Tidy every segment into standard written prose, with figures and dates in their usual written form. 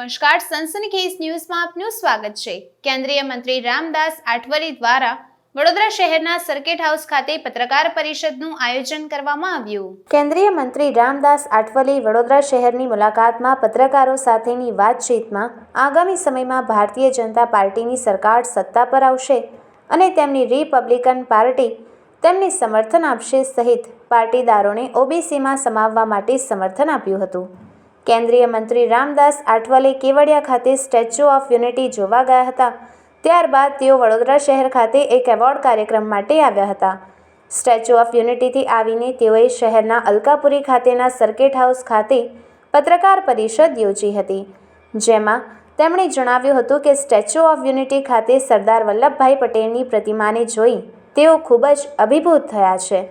નમસ્કાર, સનસનીખેજ ન્યૂઝમાં આપનું સ્વાગત છે। કેન્દ્રીય મંત્રી રામદાસ આઠવલે દ્વારા વડોદરા શહેરના સર્કિટ હાઉસ ખાતે પત્રકાર પરિષદનું આયોજન કરવામાં આવ્યું। કેન્દ્રીય મંત્રી રામદાસ આઠવલે વડોદરા શહેરની મુલાકાતમાં પત્રકારો સાથેની વાતચીતમાં આગામી સમયમાં ભારતીય જનતા પાર્ટીની સરકાર સત્તા પર આવશે અને તેમની રિપબ્લિકન પાર્ટી તેમને સમર્થન આપશે સહિત પાટીદારોને ઓબીસીમાં સમાવવા માટે સમર્થન આપ્યું હતું। કેન્દ્રીય મંત્રી રામદાસ આઠવલે કેવડિયા ખાતે સ્ટેચ્યુ ઓફ યુનિટી જોવા ગયા હતા। ત્યારબાદ તેઓ વડોદરા શહેર ખાતે એક એવોર્ડ કાર્યક્રમ માટે આવ્યા હતા। સ્ટેચ્યુ ઓફ યુનિટીથી આવીને તેઓએ શહેરના અલકાપુરી ખાતેના સર્કિટ હાઉસ ખાતે પત્રકાર પરિષદ યોજી હતી, જેમાં તેમણે જણાવ્યું હતું કે સ્ટેચ્યુ ઓફ યુનિટી ખાતે સરદાર વલ્લભભાઈ પટેલની પ્રતિમાને જોઈ તેઓ ખૂબ જ અભિભૂત થયા છે।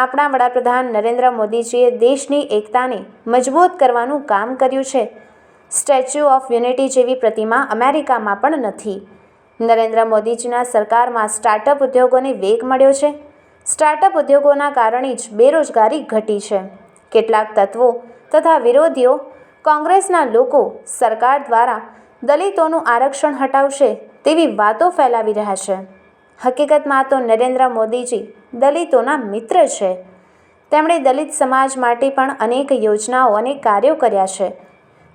આપણા વડાપ્રધાન નરેન્દ્ર મોદીજીએ દેશની એકતાને મજબૂત કરવાનું કામ કર્યું છે। સ્ટેચ્યુ ઓફ યુનિટી જેવી પ્રતિમા અમેરિકામાં પણ નથી। નરેન્દ્ર મોદીજીના સરકારમાં સ્ટાર્ટઅપ ઉદ્યોગોને વેગ મળ્યો છે। સ્ટાર્ટઅપ ઉદ્યોગોના કારણે જ બેરોજગારી ઘટી છે। કેટલાક તત્વો તથા વિરોધીઓ કોંગ્રેસના લોકો સરકાર દ્વારા દલિતોનું આરક્ષણ હટાવશે તેવી વાતો ફેલાવી રહ્યા છે। હકીકતમાં તો નરેન્દ્ર મોદીજી દલિતોના મિત્ર છે। તેમણે દલિત સમાજ માટે પણ અનેક યોજનાઓ અને કાર્યો કર્યા છે।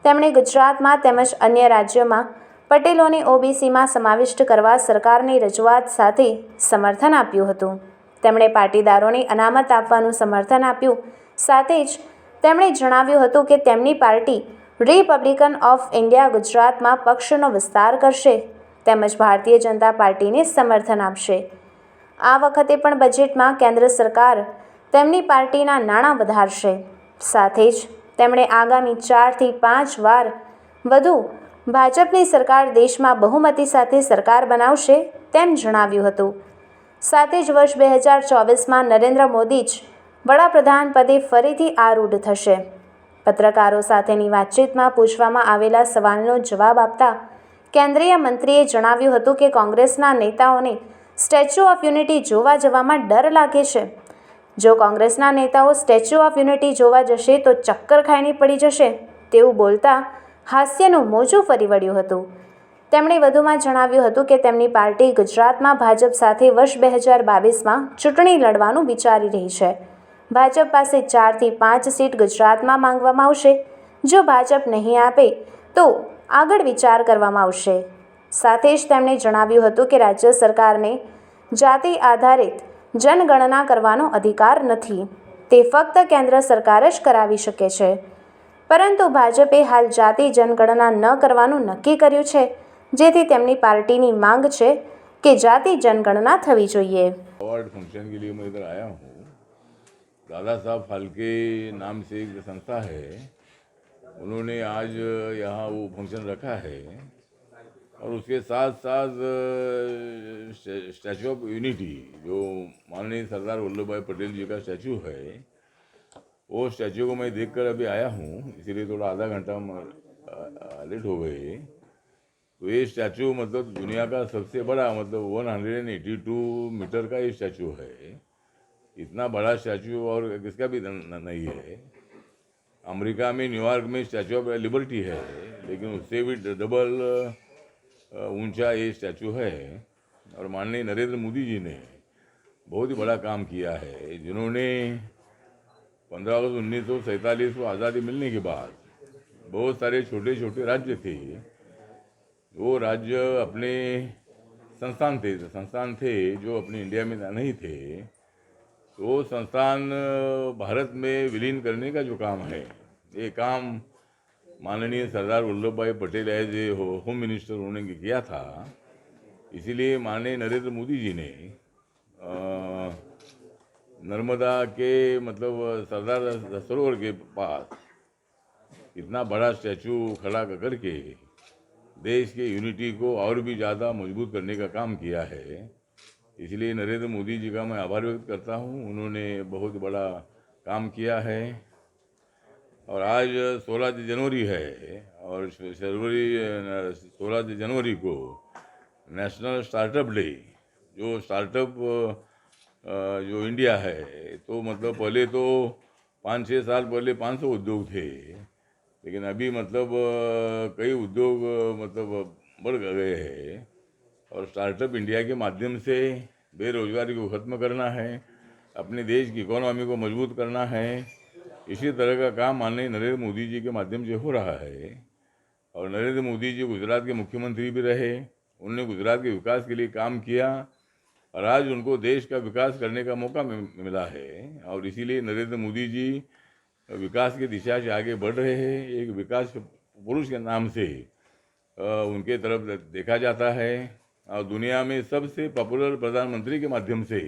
તેમણે ગુજરાતમાં તેમજ અન્ય રાજ્યોમાં પટેલોને ઓબીસીમાં સમાવિષ્ટ કરવા સરકારની રજૂઆત સાથે સમર્થન આપ્યું હતું। તેમણે પાટીદારોને અનામત આપવાનું સમર્થન આપ્યું। સાથે જ તેમણે જણાવ્યું હતું કે તેમની પાર્ટી રિપબ્લિકન ઓફ ઇન્ડિયા ગુજરાતમાં પક્ષનો વિસ્તાર કરશે તેમજ ભારતીય જનતા પાર્ટીને સમર્થન આપશે। આ વખતે પણ બજેટમાં કેન્દ્ર સરકાર તેમની પાર્ટીના નાણાં વધારશે। સાથે જ તેમણે આગામી 4 થી 5 વાર વધુ ભાજપની સરકાર દેશમાં બહુમતી સાથે સરકાર બનાવશે તેમ જણાવ્યું હતું। સાથે જ વર્ષ 2024માં નરેન્દ્ર મોદી જ વડાપ્રધાન પદે ફરીથી આરૂઢ થશે। પત્રકારો સાથેની વાતચીતમાં પૂછવામાં આવેલા સવાલનો જવાબ આપતા કેન્દ્રીય મંત્રીએ જણાવ્યું હતું કે કોંગ્રેસના નેતાઓને સ્ટેચ્યુ ઓફ યુનિટી જોવા જવામાં ડર લાગે છે। જો કોંગ્રેસના નેતાઓ સ્ટેચ્યુ ઓફ યુનિટી જોવા જશે તો ચક્કર ખાઈને પડી જશે તેવું બોલતા હાસ્યનું મોજું ફરી વળ્યું હતું। તેમણે વધુમાં જણાવ્યું હતું કે તેમની પાર્ટી ગુજરાતમાં ભાજપ સાથે વર્ષ 2022માં ચૂંટણી લડવાનું વિચારી રહી છે। ભાજપ પાસે 4 થી 5 સીટ ગુજરાતમાં માંગવામાં આવશે। જો ભાજપ નહીં આપે તો આગળ વિચાર કરવામાં આવશે। સાથે જ તેમણે જણાવ્યું હતું કે રાજ્ય સરકારને જાતિ આધારિત જનગણના કરવાનો અધિકાર નથી। તે ફક્ત કેન્દ્ર સરકાર જ કરાવી શકે છે, પરંતુ ભાજપે હાલ જાતિ જનગણના ન કરવાનું નક્કી કર્યું છે, જેથી તેમની પાર્ટીની માંગ છે કે જાતિ જનગणना થવી જોઈએ। अवार्ड फंक्शन के लिए मैं इधर आया हूँ। दादा साहब फाल्के नाम से एक संस्था है, उन्होंने आज यहाँ वो फंक्शन रखा है और उसके साथ साथ स्टैचू ऑफ यूनिटी जो माननीय सरदार वल्लभ भाई पटेल जी का स्टैचू है, वो स्टैचू को मैं देखकर अभी आया हूँ, इसीलिए थोड़ा आधा घंटा लेट हो गए। तो ये स्टैचू मतलब दुनिया का सबसे बड़ा मतलब 182 मीटर का ये स्टैचू है। इतना बड़ा स्टैचू और किसका भी नहीं है। अमेरिका में न्यूयॉर्क में स्टैचू ऑफ लिबर्टी है, लेकिन उससे भी डबल ऊंचा ये स्टैचू है। और माननीय नरेंद्र मोदी जी ने बहुत ही बड़ा काम किया है, जिन्होंने 15 अगस्त 1947 को आज़ादी मिलने के बाद बहुत सारे छोटे छोटे राज्य थे, वो राज्य अपने संस्थान थे जो अपने इंडिया में नहीं थे, तो वो संस्थान भारत में विलीन करने का जो काम है, ये काम माननीय Sardar Vallabh bhai Patel as a home minister उन्होंने किया था। इसीलिए माननीय नरेंद्र मोदी जी ने नर्मदा के मतलब सरदार सरोवर के पास इतना बड़ा स्टैचू खड़ा करके देश के यूनिटी को और भी ज़्यादा मजबूत करने का काम किया है। इसलिए नरेंद्र मोदी जी का मैं आभार व्यक्त करता हूँ, उन्होंने बहुत बड़ा काम किया है। और आज 16 जनवरी है और 16 जनवरी को नेशनल स्टार्टअप डे, जो स्टार्टअप जो इंडिया है, तो मतलब पहले तो 5-6 साल पहले 500 उद्योग थे, लेकिन अभी मतलब कई उद्योग मतलब बढ़ गए हैं और स्टार्टअप इंडिया के माध्यम से बेरोजगारी को ख़त्म करना है, अपने देश की इकोनॉमी को मजबूत करना है। इसी तरह का काम माननीय नरेंद्र मोदी जी के माध्यम से हो रहा है। और नरेंद्र मोदी जी गुजरात के मुख्यमंत्री भी रहे, उन्होंने गुजरात के विकास के लिए काम किया और आज उनको देश का विकास करने का मौका मिला है। और इसीलिए नरेंद्र मोदी जी विकास की दिशा से आगे बढ़ रहे हैं। एक विकास पुरुष के नाम से उनके तरफ देखा जाता है और दुनिया में सबसे पॉपुलर प्रधानमंत्री के माध्यम से,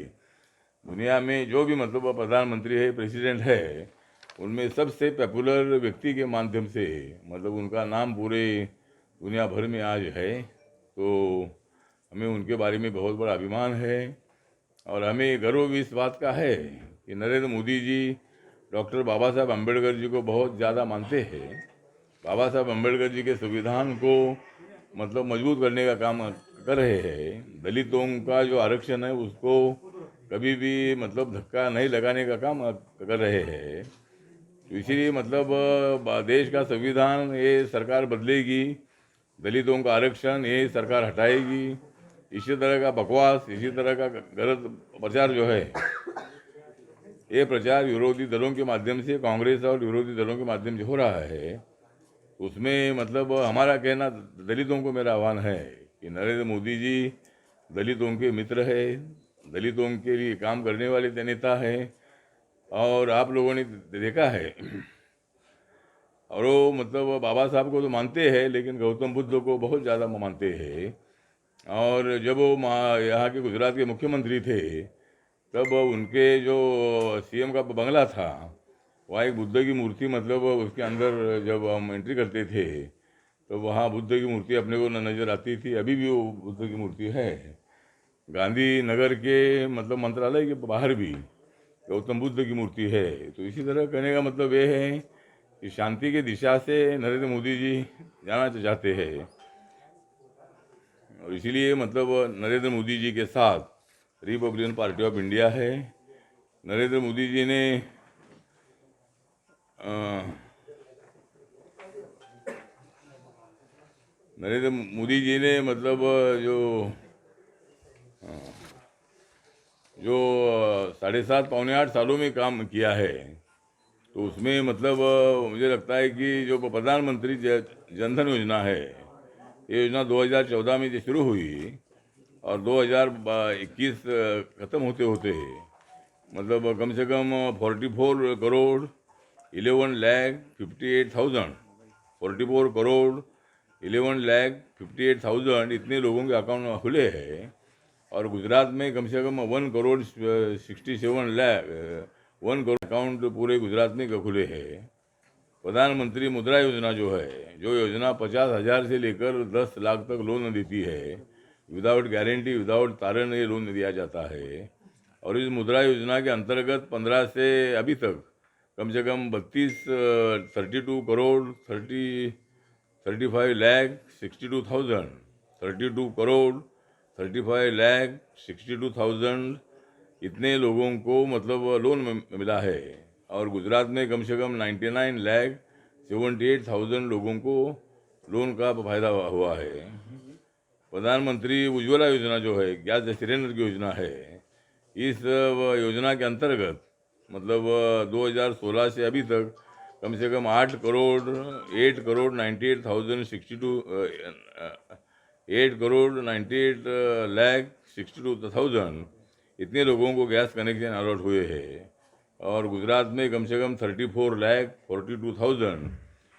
दुनिया में जो भी मतलब प्रधानमंत्री है, प्रेसिडेंट है, उनमें सबसे पॉपुलर व्यक्ति के माध्यम से मतलब उनका नाम पूरे दुनिया भर में आज है। तो हमें उनके बारे में बहुत बड़ा अभिमान है और हमें गर्व भी इस बात का है कि नरेंद्र मोदी जी डॉक्टर बाबा साहब अम्बेडकर जी को बहुत ज़्यादा मानते हैं। बाबा साहब अम्बेडकर जी के संविधान को मतलब मजबूत करने का काम कर रहे हैं। दलितों का जो आरक्षण है उसको कभी भी मतलब धक्का नहीं लगाने का काम कर रहे हैं। तो इसीलिए मतलब देश का संविधान ये सरकार बदलेगी, दलितों का आरक्षण ये सरकार हटाएगी। इसी तरह का बकवास, इसी तरह का गलत प्रचार जो है, ये प्रचार विरोधी दलों के माध्यम से, कांग्रेस और विरोधी दलों के माध्यम से हो रहा है। उसमें मतलब हमारा कहना, दलितों को मेरा आह्वान है कि नरेंद्र मोदी जी दलितों के मित्र है, दलितों के लिए काम करने वाले नेता है। और आप लोगों ने देखा है और वो मतलब बाबा साहब को तो मानते हैं लेकिन गौतम बुद्ध को बहुत ज़्यादा मानते हैं। और जब वो यहाँ के गुजरात के मुख्यमंत्री थे तब उनके जो सीएम का बंगला था वहाँ एक बुद्ध की मूर्ति, मतलब उसके अंदर जब हम एंट्री करते थे तो वहाँ बुद्ध की मूर्ति अपने को नज़र आती थी। अभी भी वो बुद्ध की मूर्ति है। गांधी नगर के मतलब मंत्रालय के बाहर भी गौतम बुद्ध की मूर्ति है। तो इसी तरह कहने का मतलब ये है कि शांति की दिशा से नरेंद्र मोदी जी जाना चाहते हैं और इसीलिए मतलब नरेंद्र मोदी जी के साथ रिपब्लिकन पार्टी ऑफ इंडिया है। नरेंद्र मोदी जी ने मतलब जो 7.5 पौने 8 सालों में काम किया है, तो उसमें मतलब मुझे लगता है कि जो प्रधानमंत्री जनधन योजना है, ये योजना 2014 में जो शुरू हुई और 2021 ख़त्म होते होते मतलब कम से कम 44 करोड़ 11,58,000 44 करोड़ 11,58,000 इतने लोगों के अकाउंट खुले हैं। और गुजरात में कम से कम 1 करोड़ 67 लाख 1 करोड़ अकाउंट पूरे गुजरात में खुले हैं। प्रधानमंत्री मुद्रा योजना जो है, जो योजना 50,000 से लेकर 10 लाख तक लोन देती है, विदाउट गारंटी, विदाउट तारण ये लोन दिया जाता है। और इस मुद्रा योजना के अंतर्गत 15 से अभी तक कम से कम 32 करोड़ 35 लाख 62,000 32 करोड़ 35 लाख 62,000 इतने लोगों को मतलब लोन मिला है। और गुजरात में कम से कम 99 लाख 78,000 लोगों को लोन का फायदा हुआ है। प्रधानमंत्री उज्ज्वला योजना जो है, गैस सिलेंडर की योजना है, इस योजना के अंतर्गत मतलब 2016 से अभी तक कम से कम 8 करोड़ 98 लाख 62,000 इतने लोगों को गैस कनेक्शन अलॉट हुए हैं। और गुजरात में कम से कम 34 लाख 42,000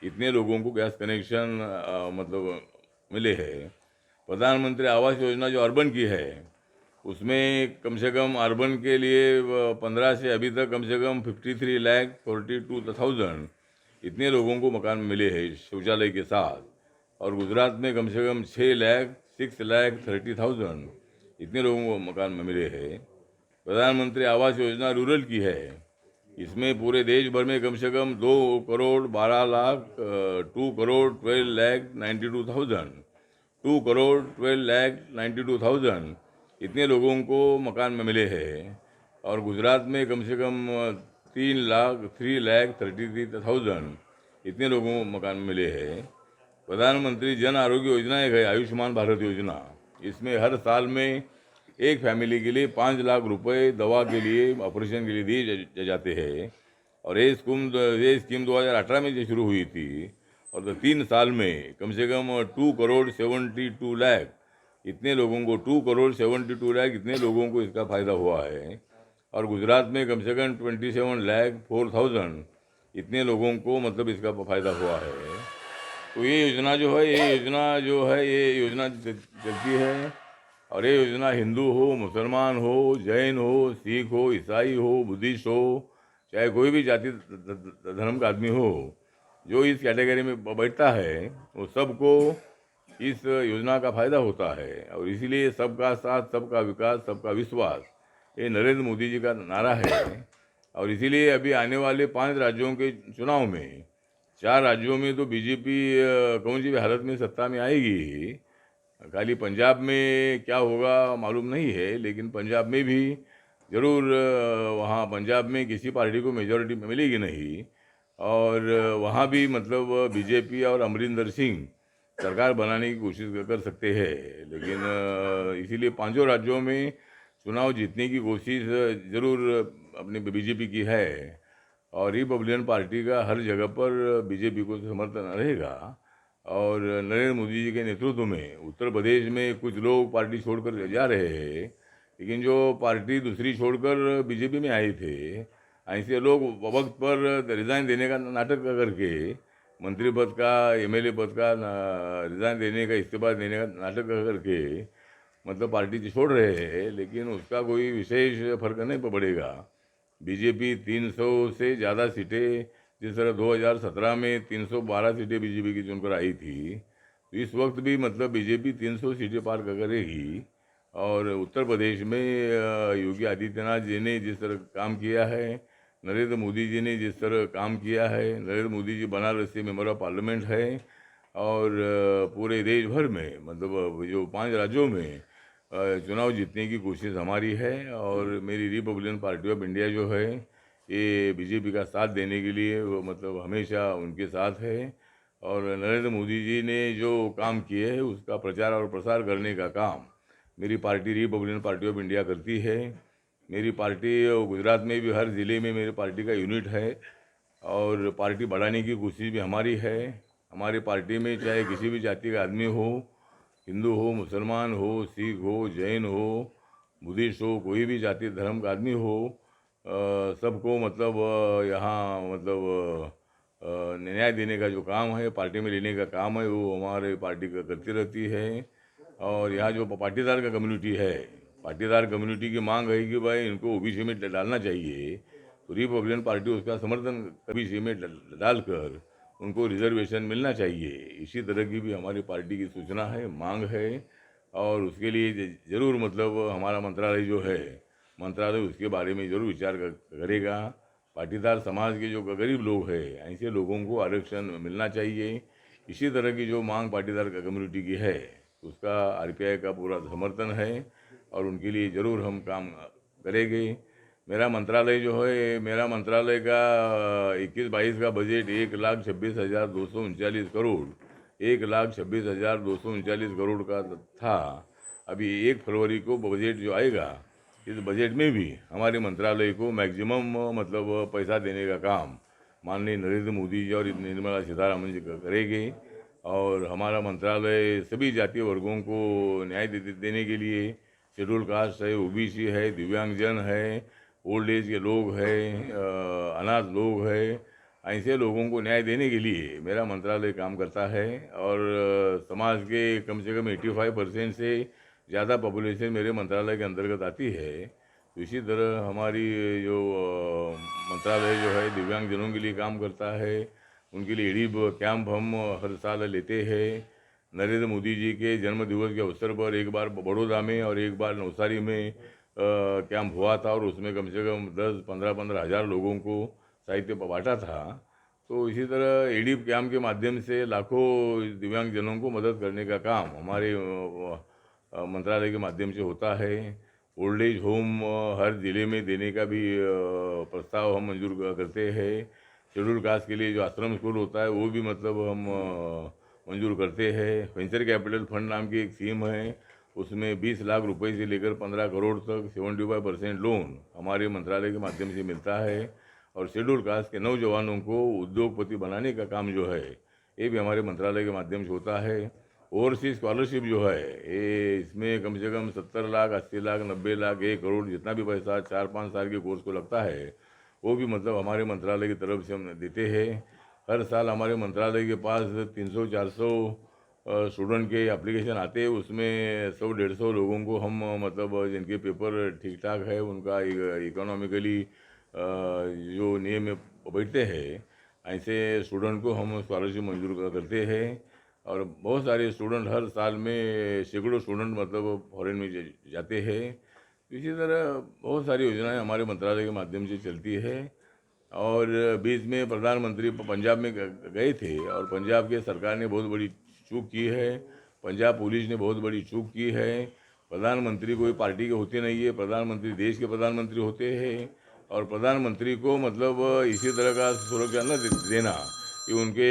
इतने लोगों को गैस कनेक्शन मतलब मिले हैं। प्रधानमंत्री आवास योजना जो अर्बन की है, उसमें कम से कम अर्बन के लिए 15 से अभी तक कम से कम 53 लाख 42,000 इतने लोगों को मकान मिले हैं शौचालय के साथ। और गुजरात में कम से कम 6 लाख 30,000 इतने लोगों को मकान मिले हैं। प्रधानमंत्री आवास योजना रूरल की है, इसमें पूरे देश भर में कम से कम 2 करोड़ 12 लाख 2 करोड़ 12 लाख 92,000 2 करोड़ 12 लाख 92,000 इतने लोगों को मकान में मिले हैं। और गुजरात में कम से कम 3 लाख 33,000 इतने लोगों को मकान मिले हैं। प्रधानमंत्री जन आरोग्य योजना एक है, आयुष्मान भारत योजना। इसमें हर साल में एक फैमिली के लिए 5 लाख रुपए दवा के लिए, ऑपरेशन के लिए दिए जाते हैं। और ये स्कीम 2018 में जो शुरू हुई थी, और तो 3 साल में कम से कम 2 करोड़ 72 लाख इतने लोगों को 2 करोड़ 72 लाख इतने लोगों को इसका फ़ायदा हुआ है। और गुजरात में कम से कम 27 लाख 4,000 इतने लोगों को मतलब इसका फ़ायदा हुआ है। तो ये योजना जो है ये योजना चलती है। और ये योजना हिंदू हो, मुसलमान हो, जैन हो, सिख हो, ईसाई हो, बुद्धिस्ट हो, चाहे कोई भी जाति धर्म का आदमी हो, जो इस कैटेगरी में बैठता है वो सबको इस योजना का फायदा होता है। और इसीलिए सबका साथ, सबका विकास, सबका विश्वास, ये नरेंद्र मोदी जी का नारा है। और इसीलिए अभी आने वाले 5 राज्यों के चुनाव में 4 राज्यों में तो बीजेपी कौन सी भी हालत में सत्ता में आएगी ही। खाली पंजाब में क्या होगा मालूम नहीं है, लेकिन पंजाब में भी जरूर वहाँ पंजाब में किसी पार्टी को मेजॉरिटी मिलेगी नहीं। और वहाँ भी मतलब बीजेपी और अमरिंदर सिंह सरकार बनाने की कोशिश कर सकते हैं। लेकिन इसीलिए 5 राज्यों में चुनाव जीतने की कोशिश जरूर अपने बीजेपी की है। और रिपब्लिकन पार्टी का हर जगह पर बीजेपी को समर्थन रहेगा। और नरेंद्र मोदी जी के नेतृत्व में उत्तर प्रदेश में कुछ लोग पार्टी छोड़कर जा रहे हैं, लेकिन जो पार्टी दूसरी छोड़कर बीजेपी में आए थे, ऐसे लोग वक्त पर रिज़ाइन देने का नाटक करके, मंत्री पद का, एमएलए पद का रिज़ाइन देने का, इस्तीफा देने का नाटक करके मतलब पार्टी छोड़ रहे हैं। लेकिन उसका कोई विशेष फर्क नहीं पड़ेगा। बीजेपी 300 से ज़्यादा सीटें, जिस तरह 2017 में 312 सीटें बीजेपी की चुनकर आई थी, तो इस वक्त भी मतलब बीजेपी 300 सीटें पार करेगी। और उत्तर प्रदेश में योगी आदित्यनाथ जी ने जिस तरह काम किया है, नरेंद्र मोदी जी ने जिस तरह काम किया है, नरेंद्र मोदी जी बनारस से मेंबर ऑफ पार्लियामेंट है। और पूरे देश भर में मतलब जो 5 राज्यों में चुनाव जीतने की कोशिश हमारी है। और मेरी रिपब्लिकन पार्टी ऑफ इंडिया जो है ये बीजेपी का साथ देने के लिए वो मतलब हमेशा उनके साथ है। और नरेंद्र मोदी जी ने जो काम किए हैं उसका प्रचार और प्रसार करने का काम मेरी party Republican party of India करती है। मेरी पार्टी गुजरात में भी हर ज़िले में मेरी पार्टी का यूनिट है। और पार्टी बढ़ाने की कोशिश भी हमारी है। हमारी पार्टी में चाहे किसी भी जाति का आदमी हो, हिंदू हो, मुसलमान हो, सिख हो, जैन हो, बुद्धिस्ट हो, कोई भी जाति धर्म का आदमी हो, सबको मतलब यहाँ मतलब न्याय देने का जो काम है, पार्टी में लेने का काम है, वो हमारे पार्टी का करती रहती है। और यहाँ जो पाटीदार का कम्युनिटी है, पाटीदार कम्युनिटी की मांग है कि भाई इनको ओबीसी में डालना चाहिए, तो रिपब्लिकन पार्टी उसका समर्थन ओबीसी में डालकर उनको रिजर्वेशन मिलना चाहिए। इसी तरह की भी हमारी पार्टी की सूचना है, मांग है। और उसके लिए ज़रूर मतलब हमारा मंत्रालय जो है, मंत्रालय उसके बारे में ज़रूर विचार करेगा। पाटीदार समाज के जो गरीब लोग हैं, ऐसे लोगों को आरक्षण मिलना चाहिए। इसी तरह की जो मांग पाटीदार कम्युनिटी की है, उसका आरपीआई का पूरा समर्थन है और उनके लिए ज़रूर हम काम करेंगे। मेरा मंत्रालय जो है, मेरा मंत्रालय का 21-22 का बजट 1,26,239 करोड़ 1,26,239 करोड़ का था। अभी 1 फरवरी को बजट जो आएगा, इस बजट में भी हमारे मंत्रालय को मैक्सिमम मतलब पैसा देने का काम माननीय नरेंद्र मोदी जी और निर्मला सीतारमण जी करेंगे। और हमारा मंत्रालय सभी जातीय वर्गों को न्याय देने के लिए, शेड्यूल कास्ट है, ओबीसी है, दिव्यांगजन है, ओल्ड एज के लोग हैं, अनाथ लोग हैं, ऐसे लोगों को न्याय देने के लिए मेरा मंत्रालय काम करता है। और समाज के कम से कम 85% से ज़्यादा पॉपुलेशन मेरे मंत्रालय के अंतर्गत आती है। तो इसी तरह हमारी जो मंत्रालय जो है दिव्यांगजनों के लिए काम करता है। उनके लिए ईडीब कैंप हम हर साल लेते हैं। नरेंद्र मोदी जी के जन्म दिवस के अवसर पर एक बार बड़ौदा में और एक बार नवसारी में कैंप हुआ था, और उसमें कम से कम 10-15 हज़ार लोगों को साहित्य बांटा था। तो इसी तरह ईडीब कैंप के माध्यम से लाखों दिव्यांगजनों को मदद करने का काम हमारे मंत्रालय के माध्यम से होता है। ओल्ड एज होम हर ज़िले में देने का भी प्रस्ताव हम मंजूर करते हैं। शेड्यूल कास्ट के लिए जो आश्रम स्कूल होता है वो भी मतलब हम मंजूर करते हैं। वेंचर कैपिटल फंड नाम की एक स्कीम है, उसमें 20 लाख रुपए से लेकर 15 करोड़ तक 75% लोन हमारे मंत्रालय के माध्यम से मिलता है। और शेड्यूल कास्ट के नौजवानों को उद्योगपति बनाने का काम जो है ये भी हमारे मंत्रालय के माध्यम से होता है। ओवरसीज स्कॉलरशिप जो है ये इसमें कम से कम 70 लाख, 80 लाख, 90 लाख, 1 करोड़ जितना भी पैसा 4-5 साल के कोर्स को लगता है वो भी मतलब हमारे मंत्रालय की तरफ से हम देते हैं। हर साल हमारे मंत्रालय के पास 300-400 स्टूडेंट के एप्लीकेशन आते हैं, उसमें 100-150 लोगों को हम मतलब जिनके पेपर ठीक ठाक है, उनका इकोनॉमिकली जो नियम में बैठते हैं ऐसे स्टूडेंट को हम स्कॉलरशिप मंजूर करते हैं। और बहुत सारे स्टूडेंट हर साल में सैकड़ों स्टूडेंट मतलब फॉरेन में जाते हैं। इसी तरह बहुत सारी योजनाएं हमारे मंत्रालय के माध्यम से चलती है। और बीच में प्रधानमंत्री पंजाब में गए थे और पंजाब के सरकार ने बहुत बड़ी चूक की है, पंजाब पुलिस ने बहुत बड़ी चूक की है। प्रधानमंत्री कोई पार्टी के होते नहीं है, प्रधानमंत्री देश के प्रधानमंत्री होते हैं। और प्रधानमंत्री को मतलब इसी तरह का सुरक्षा न देना कि उनके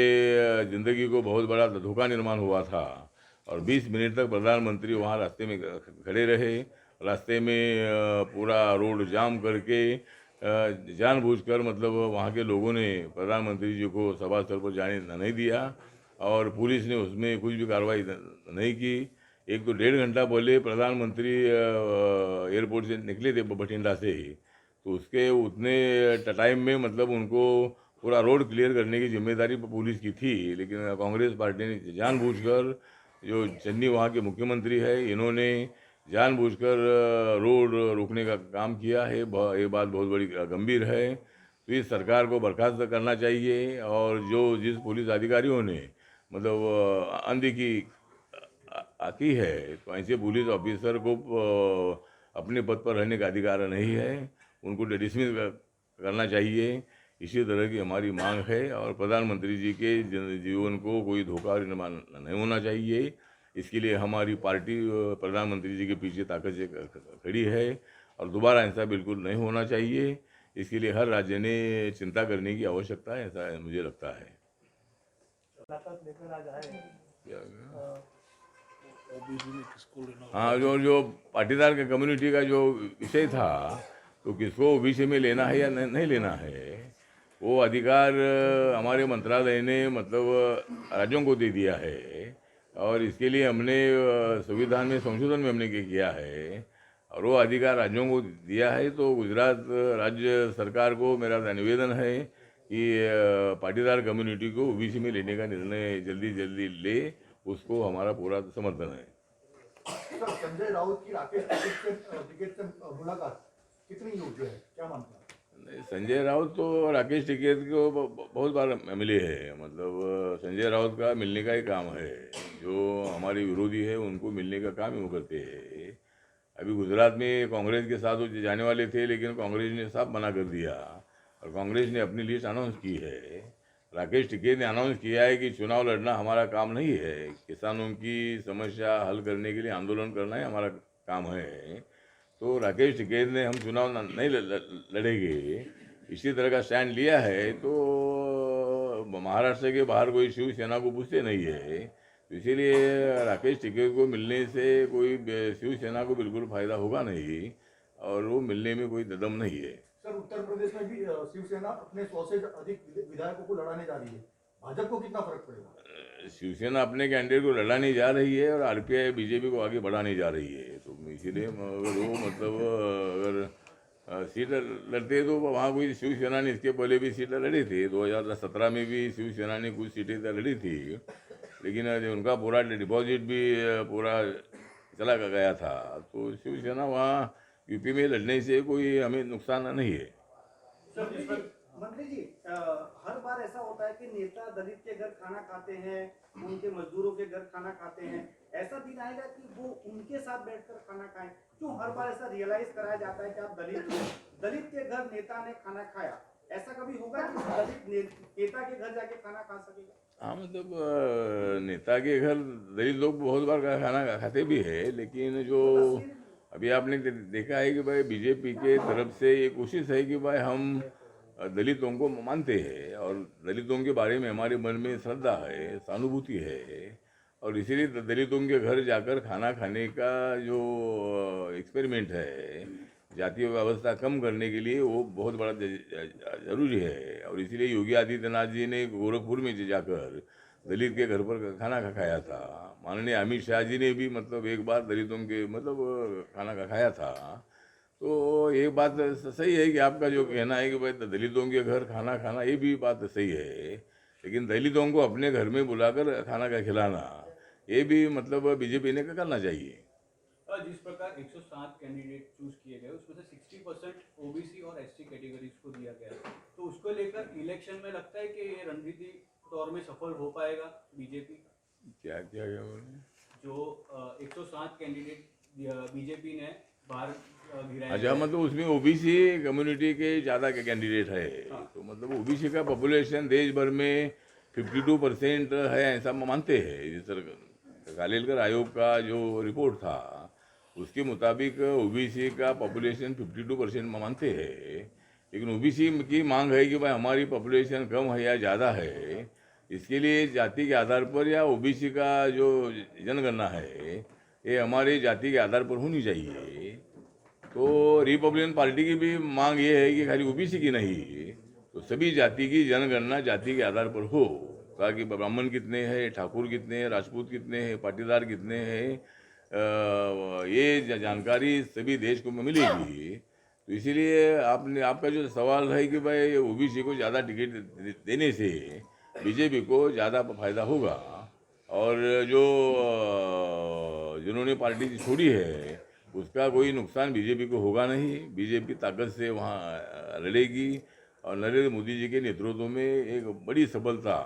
ज़िंदगी को बहुत बड़ा धोखा निर्माण हुआ था। और 20 मिनट तक प्रधानमंत्री वहाँ रास्ते में खड़े रहे, रास्ते में पूरा रोड जाम करके जानबूझकर मतलब वहाँ के लोगों ने प्रधानमंत्री जी को सभा स्थल पर जाने नहीं दिया और पुलिस ने उसमें कुछ भी कार्रवाई नहीं की। एक तो 1.5 घंटा पहले प्रधानमंत्री एयरपोर्ट से निकले थे बठिंडा से ही, तो उसके उतने टाइम में मतलब उनको पूरा रोड क्लियर करने की जिम्मेदारी पुलिस की थी। लेकिन कांग्रेस पार्टी ने जानबूझकर, जो चन्नी वहाँ के मुख्यमंत्री है, इन्होंने जानबूझकर रोड रोकने का काम किया है। ये बात बहुत बड़ी गंभीर है, तो इस सरकार को बर्खास्त करना चाहिए। और जो जिस पुलिस अधिकारियों ने मतलब अनदेखी की है, तो ऐसे पुलिस ऑफिसर को अपने पद पर रहने का अधिकार नहीं है, उनको डिसमिस करना चाहिए। इसी तरह की हमारी मांग है। और प्रधानमंत्री जी के जीवन को कोई धोखा निर्माण नहीं होना चाहिए। इसके लिए हमारी पार्टी प्रधानमंत्री जी के पीछे ताकत से खड़ी है और दोबारा ऐसा बिल्कुल नहीं होना चाहिए। इसके लिए हर राज्य ने चिंता करने की आवश्यकता है, ऐसा मुझे लगता है। हाँ, जो पाटीदार के कम्युनिटी का जो विषय था, तो किसको ओबीसी में लेना है या नहीं लेना है, वो अधिकार हमारे मंत्रालय ने मतलब राज्यों को दे दिया है। और इसके लिए हमने संविधान में संशोधन में हमने किया है और वो अधिकार राज्यों को दिया है। तो गुजरात राज्य सरकार को मेरा निवेदन है कि पाटीदार कम्युनिटी को ओबीसी में लेने का निर्णय जल्दी जल्दी ले, उसको हमारा पूरा समर्थन है। सर, संजय राउत की राकेश टिकैत से मुलाकात कितनी योग्य है, क्या मानते हैं? संजय राउत तो राकेश टिकैत को बहुत बार मिले हैं, मतलब संजय राउत का मिलने का ही काम है। जो हमारे विरोधी है उनको मिलने का काम ही वो करते हैं। अभी गुजरात में कांग्रेस के साथ वो जाने वाले थे, लेकिन कांग्रेस ने साफ मना कर दिया और कांग्रेस ने अपनी लिस्ट अनाउंस की है। राकेश टिकैत ने अनाउंस किया है कि चुनाव लड़ना हमारा काम नहीं है, किसानों की समस्या हल करने के लिए आंदोलन करना ही हमारा काम है। तो राकेश टिकैत ने हम चुनाव नहीं लड़ेंगे इसी तरह का स्टैंड लिया है, तो महाराष्ट्र के बाहर कोई शिवसेना को पूछते नहीं है। तो इसीलिए राकेश टिकैत को मिलने से कोई शिवसेना को बिल्कुल फायदा होगा नहीं और वो मिलने में कोई दम नहीं है। सर, उत्तर प्रदेश में भी शिवसेना अपने 100 से अधिक विधायकों को लड़ाने जा रही है, भाजपा को कितना फर्क पड़ेगा? शिवसेना अपने कैंडिडेट को लड़ाने जा रही है और आरपीआई बीजेपी को आगे बढ़ाने जा रही है। तो इसीलिए अगर वो मतलब अगर सीट लड़ते तो वहाँ कोई शिवसेना ने इसके पहले भी सीटें लड़ी थी। 2017 में भी शिवसेना ने कुछ सीटें लड़ी थी, लेकिन उनका पूरा डिपॉजिट भी पूरा चला गया था। तो शिवसेना वहाँ यूपी में लड़ने से कोई हमें नुकसान नहीं है। मंत्री जी, हर बार ऐसा होता है कि नेता दलित के घर खाना खाते हैं, उनके मजदूरों के घर खाना खाते हैं। ऐसा दिन आएगा कि वो उनके साथ बैठकर खाना खाएं? क्यों हर बार ऐसा रियलाइज कराया जाता है कि आप दलित के घर नेता ने खाना खाया? ऐसा कभी होगा कि दलित नेता के घर जाके खाना खा सकेगा? हाँ, मतलब नेता के घर दलित लोग बहुत बार खाना खाते भी है, लेकिन जो अभी आपने देखा है कि भाई बीजेपी के तरफ से ये कोशिश है कि भाई हम दलितों को मानते हैं और दलितों के बारे में हमारे मन में श्रद्धा है, सहानुभूति है, और इसीलिए दलितों के घर जाकर खाना खाने का जो एक्सपेरिमेंट है जातीय व्यवस्था कम करने के लिए, वो बहुत बड़ा जरूरी है। और इसीलिए योगी आदित्यनाथ जी ने गोरखपुर में जाकर दलित के घर पर खाना खाया था। माननीय अमित शाह जी ने भी मतलब एक बार दलितों के मतलब खाना खाया था। तो एक बात सही है कि आपका जो कहना है कि भाई दलितों के घर खाना खाना, ये भी बात सही है, लेकिन दलितों को अपने घर में बुलाकर खाना का खिलाना, ये भी मतलब बीजेपी ने करना चाहिए। जिस प्रकार 107 कैंडिडेट चूज किए गए उसमें से 60% ओबीसी और एसटी कैटेगरीज को दिया गया, तो उसको लेकर इलेक्शन में लगता है कि ये रणनीति तौर में सफल हो पाएगा बीजेपी? क्या क्या क्या बोल रहे हैं? जो 107 कैंडिडेट बीजेपी ने बाहर गिराए अच्छा, हैं। मतलब उसमें ओबीसी कम्युनिटी के ज़्यादा के कैंडिडेट है, तो मतलब ओबीसी का पॉपुलेशन देश भर में 52% है, ऐसा मानते हैं। जिस तरह खालिलकर आयोग का जो रिपोर्ट था उसके मुताबिक ओबीसी का पॉपुलेशन 52% मानते हैं, लेकिन ओबीसी की मांग है कि भाई हमारी पॉपुलेशन कम है या ज़्यादा है, इसके लिए जाति के आधार पर या ओबीसी का जो जनगणना है ये हमारी जाति के आधार पर होनी चाहिए। तो रिपब्लिकन पार्टी की भी मांग ये है कि खाली ओबीसी की नहीं, तो सभी जाति की जनगणना जाति के आधार पर हो, ताकि ब्राह्मण कितने हैं, ठाकुर कितने हैं, राजपूत कितने हैं, पाटीदार कितने हैं, ये जानकारी सभी देश को मिलेगी। तो इसीलिए आपका जो सवाल है कि भाई ओबीसी को ज़्यादा टिकट देने से बीजेपी को ज़्यादा फायदा होगा, और जो जिन्होंने पार्टी छोड़ी है उसका कोई नुकसान बीजेपी को होगा नहीं। बीजेपी ताकत से वहाँ लड़ेगी और नरेंद्र मोदी जी के नेतृत्व में एक बड़ी सफलता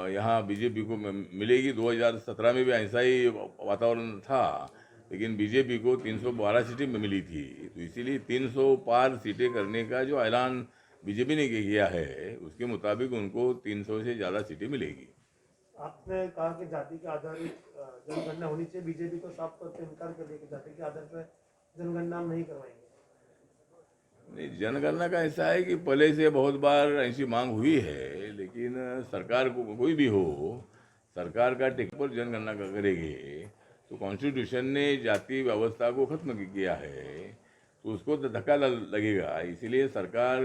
यहाँ बीजेपी को मिलेगी। 2017 में भी ऐसा ही वातावरण था, लेकिन बीजेपी को 312 सीटें मिली थी, तो इसीलिए 300 पार सीटें करने का जो ऐलान बीजेपी ने किया है उसके मुताबिक उनको 300 से ज़्यादा सीटें मिलेगी। आपने कहा कि जाति के आधारित जनगणना होनी चाहिए, बीजेपी को साफ तौर पर इनकार कर दिया कि जाति के आधार पर जनगणना हम नहीं करवाएंगे। नहीं, जनगणना का ऐसा है कि पहले से बहुत बार ऐसी मांग हुई है, लेकिन सरकार को कोई भी हो, सरकार का टिक पर जनगणना करेगी, तो कॉन्स्टिट्यूशन ने जाति व्यवस्था को खत्म किया है, तो उसको धक्का लगेगा। इसीलिए सरकार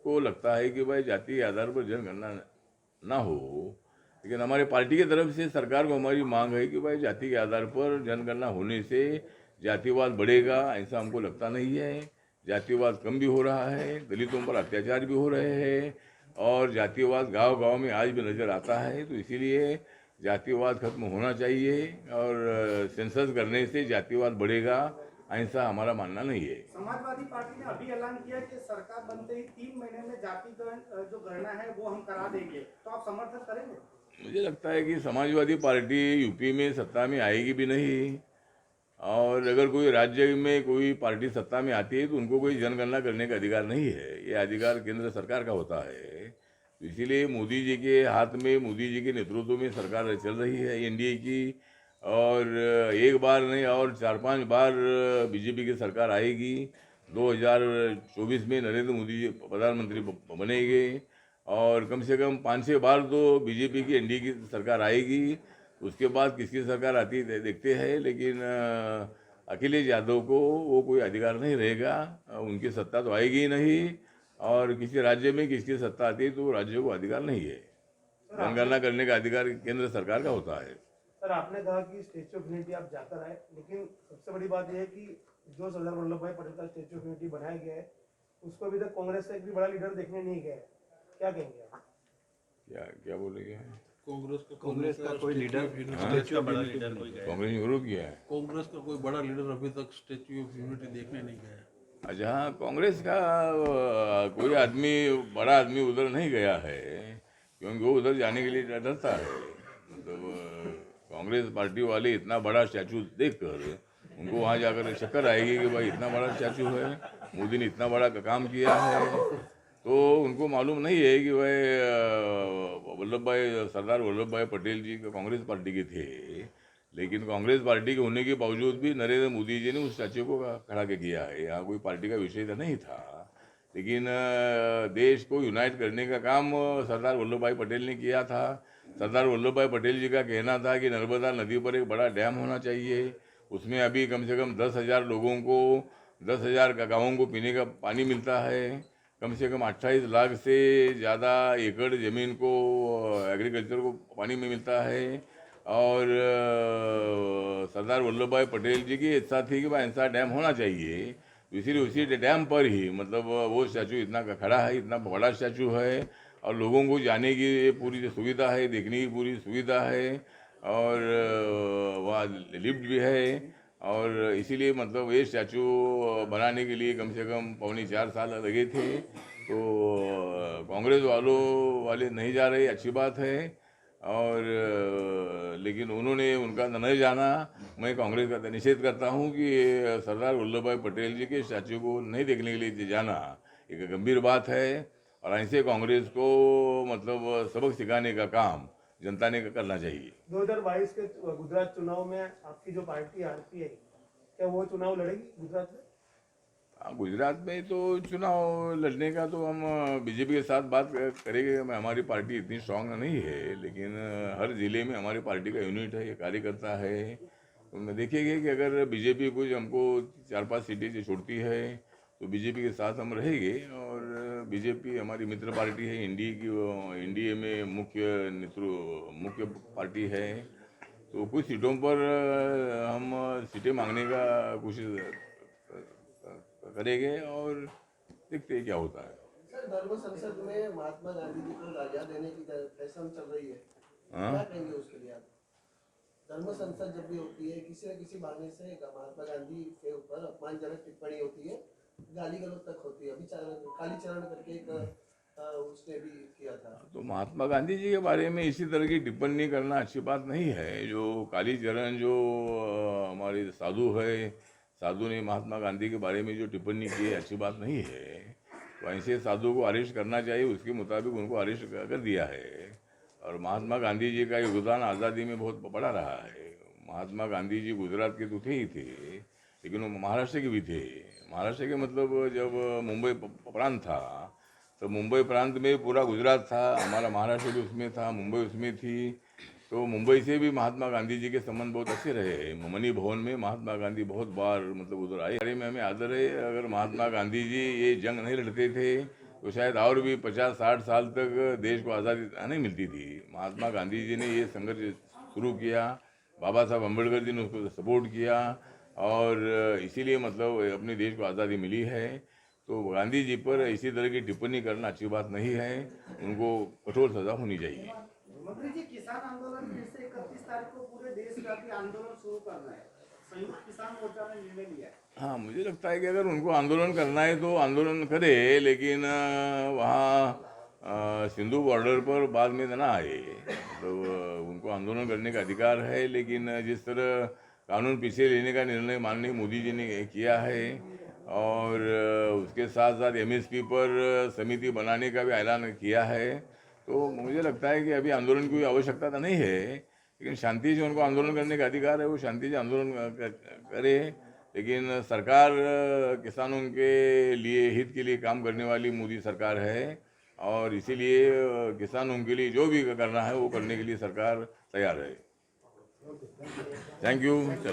को लगता है कि भाई जाति के आधार पर जनगणना ना हो, लेकिन हमारे पार्टी की तरफ से सरकार को हमारी मांग है कि भाई जाति के आधार पर जनगणना होने से जातिवाद बढ़ेगा, ऐसा हमको लगता नहीं है। जातिवाद कम भी हो रहा है, दलितों पर अत्याचार भी हो रहे हैं, और जातिवाद गांव-गांव में आज भी नज़र आता है। तो इसीलिए जातिवाद खत्म होना चाहिए, और सेंसस करने से जातिवाद बढ़ेगा, ऐसा हमारा मानना नहीं है। समाजवादी पार्टी ने अभी ऐलान किया कि सरकार बनते ही 3 महीने में जाति जो गणना है वो हम करा देंगे, तो आप समर्थन करेंगे? मुझे लगता है कि समाजवादी पार्टी यूपी में सत्ता में आएगी भी नहीं, और अगर कोई राज्य में कोई पार्टी सत्ता में आती है तो उनको कोई जनगणना करने का अधिकार नहीं है, ये अधिकार केंद्र सरकार का होता है। तो इसीलिए मोदी जी के हाथ में, मोदी जी के नेतृत्व में सरकार चल रही है एनडीए की, और एक बार नहीं और 4-5 बार बीजेपी की सरकार आएगी। 2024 में नरेंद्र मोदी जी प्रधानमंत्री बनेंगे, और कम से कम 5-6 बार तो बीजेपी की एनडीए की सरकार आएगी। उसके बाद किसकी सरकार आती है देखते हैं, लेकिन अखिलेश यादव को वो कोई अधिकार नहीं रहेगा, उनकी सत्ता तो आएगी ही नहीं, और किसी राज्य में किसकी सत्ता आती है तो राज्य को अधिकार नहीं है। जनगणना करने का अधिकार केंद्र सरकार का होता है। सर, आपने कहा कि स्टैच्यू ऑफ यूनिटी आप जाकर आए, लेकिन सबसे बड़ी बात यह है कि जो सरदार वल्लभ भाई पटेल का स्टैच्यू ऑफ यूनिटी बनाया गया है उसको अभी तक कांग्रेस का एक भी बड़ा लीडर देखने नहीं गया है, क्या कहेंगे आप? क्या बोलेंगे? कांग्रेस का कोई leader statue of unity Congress ने विरोध किया है। कांग्रेस का कोई बड़ा लीडर अभी तक स्टैच्यू ऑफ यूनिटी देखने नहीं गया है। अच्छा, हाँ, कांग्रेस का कोई आदमी, बड़ा आदमी उधर नहीं गया है, क्योंकि वो उधर जाने के लिए डरता है। मतलब कांग्रेस पार्टी वाले इतना बड़ा स्टैचू देखकर उनको वहाँ जाकर चक्कर आएगी कि भाई इतना बड़ा स्टैचू है, मोदी ने इतना बड़ा काम किया है, तो उनको मालूम नहीं है कि भाई सरदार वल्लभ भाई पटेल जी कांग्रेस पार्टी के थे, लेकिन कांग्रेस पार्टी के होने के बावजूद भी नरेंद्र मोदी जी ने उस स्टैच्यू को खड़ा के किया है। यहाँ कोई पार्टी का विषय तो नहीं था, लेकिन देश को यूनाइट करने का काम सरदार वल्लभ भाई पटेल ने किया था। सरदार वल्लभ भाई पटेल जी का कहना था कि नर्मदा नदी पर एक बड़ा डैम होना चाहिए, उसमें अभी कम से कम 10,000 लोगों को 10,000 गाँवों को पीने का पानी मिलता है। कम से कम 28 लाख से ज़्यादा एकड़ ज़मीन को एग्रीकल्चर को पानी में मिलता है। और सरदार वल्लभ भाई पटेल जी की इच्छा थी कि भाई ऐसा डैम होना चाहिए, तो इसीलिए उसी डैम पर ही मतलब वो स्टैचू इतना खड़ा है, इतना बड़ा स्टैचू है और लोगों को जाने की पूरी सुविधा है, देखने की पूरी सुविधा है और वहाँ लिफ्ट भी है। और इसीलिए मतलब ये स्टैचू बनाने के लिए कम से कम 3.25 साल लगे थे। तो कांग्रेस वाले नहीं जा रहे, अच्छी बात है। और लेकिन उन्होंने उनका नहीं जाना, मैं कांग्रेस का निषेध करता हूं कि सरदार वल्लभ भाई पटेल जी के स्टैचू को नहीं देखने के लिए जाना एक गंभीर बात है। और ऐसे कांग्रेस को मतलब सबक सिखाने का काम जनता ने करना चाहिए। 2022 के गुजरात चुनाव में आपकी जो पार्टी आरपीआई, क्या वो चुनाव लड़ेगी गुजरात में? गुजरात में तो चुनाव लड़ने का तो हम बीजेपी के साथ बात करेंगे। हमारी पार्टी इतनी स्ट्रांग नहीं है, लेकिन हर ज़िले में हमारी पार्टी का यूनिट है, कार्यकर्ता है। तो मैं देखेंगे कि अगर बीजेपी कुछ हमको 4-5 सीटें जो छोड़ती है तो बीजेपी के साथ हम रहेंगे। और बीजेपी हमारी मित्र पार्टी है, एनडीए में मुख्य पार्टी है। तो कुछ सीटों पर हम सीटें मांगने का कोशिश करेंगे और देखते हैं क्या होता है। सर, धर्म संसद में महात्मा गांधी जी को गालियां देने की फैशन चल रही है, क्या कहेंगे उसके लिए आप? धर्म संसद जब भी होती है, किसी न किसी बहाने से महात्मा गांधी के ऊपर अपमानजनक टिप्पणी होती है, गाली गलौज तक होती है। अभी कालीचरण करके एक उसने भी किया था। तो महात्मा गांधी जी के बारे में इसी तरह की टिप्पणी करना अच्छी बात नहीं है। जो कालीचरण जो हमारे साधु है, साधु ने महात्मा गांधी के बारे में जो टिप्पणी की है अच्छी बात नहीं है। तो ऐसे साधु को अरेस्ट करना चाहिए, उसके मुताबिक उनको अरेस्ट कर दिया है। और महात्मा गांधी जी का योगदान आज़ादी में बहुत बड़ा रहा है। महात्मा गांधी जी गुजरात के तो थे ही थे, लेकिन वो महाराष्ट्र के भी थे। महाराष्ट्र के मतलब जब मुंबई प्रांत था तो मुंबई प्रांत में पूरा गुजरात था, हमारा महाराष्ट्र भी उसमें था, मुंबई उसमें थी। तो मुंबई से भी महात्मा गांधी जी के संबंध बहुत अच्छे रहे। मनी भवन में महात्मा गांधी बहुत बार मतलब उधर आए। बारे में हमें आदर है। अगर महात्मा गांधी जी ये जंग नहीं लड़ते थे तो शायद और भी 50-60 साल तक देश को आज़ादी नहीं मिलती थी। महात्मा गांधी जी ने ये संघर्ष शुरू किया, बाबा साहब अम्बेडकर जी ने उसको सपोर्ट किया और इसीलिए मतलब अपने देश को आज़ादी मिली है। तो गांधी जी पर इसी तरह की टिप्पणी करना अच्छी बात नहीं है, उनको कठोर सज़ा होनी चाहिए। मंत्री जी, किसान आंदोलन फिर से 31 तारीख को पूरे देशव्यापी आंदोलन शुरू करना है, संयुक्त किसान मोर्चा ने निर्णय लिया है। हाँ, मुझे लगता है कि अगर उनको आंदोलन करना है तो आंदोलन करे, लेकिन वहाँ सिंधु बॉर्डर पर बाद में ना आए। तो उनको आंदोलन करने का अधिकार है, लेकिन जिस तरह कानून पीछे लेने का निर्णय माननीय मोदी जी ने किया है और उसके साथ साथ एमएसपी पर समिति बनाने का भी ऐलान किया है, तो मुझे लगता है कि अभी आंदोलन की कोई आवश्यकता तो नहीं है। लेकिन शांति से उनको आंदोलन करने का अधिकार है, वो शांति से आंदोलन करे। लेकिन सरकार किसानों के लिए हित के लिए काम करने वाली मोदी सरकार है और इसीलिए किसानों के लिए जो भी करना है वो करने के लिए सरकार तैयार है। Thank you.